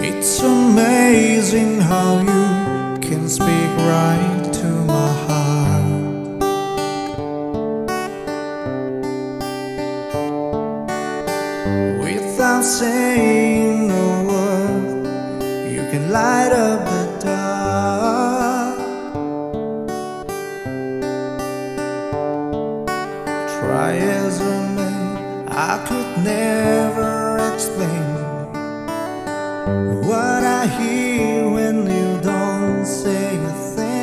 It's amazing how you can speak right to my heart. Without saying a word, you can light up the dark. Try as I may, I could never explain what I hear when you don't say a thing.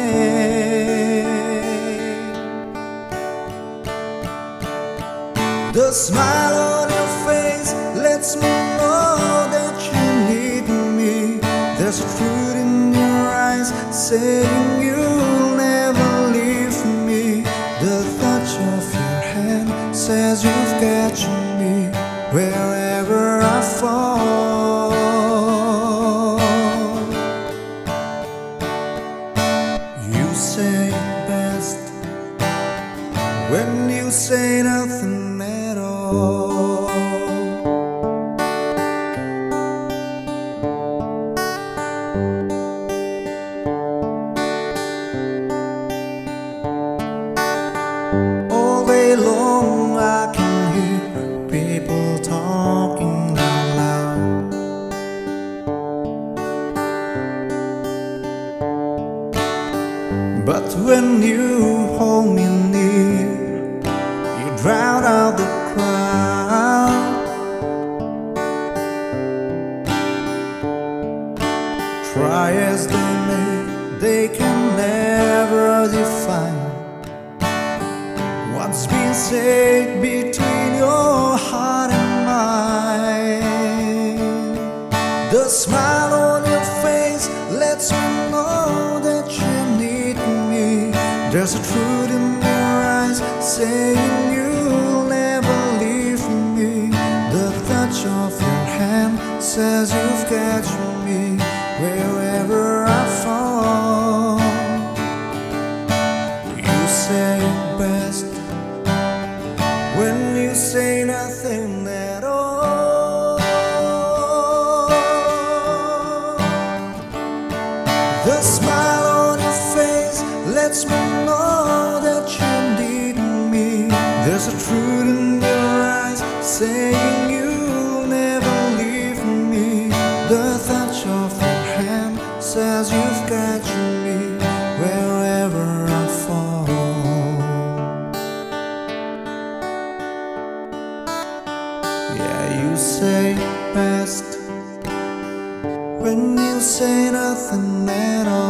The smile on your face lets me know that you need me. There's a truth in your eyes saying you'll never leave me. The touch of your hand says you've got me wherever I fall. You say it best when you say nothing at all. All day long I can hear people talking out loud, but when you hold me near, you drown out the crowd. Try as they may, they can never define what's been said between your heart and mine. The smile on your face lets me know that you need me. There's a truth in your eyes saying you'll never leave me. The touch of your hand says you've got me wherever I fall. You say it best when you say nothing at all. The smile on your face lets me know that you need me. There's a truth in your eyes saying you'll never leave me. The touch of your hand says you've got me wherever I fall. Yeah, you say best when you say nothing at all.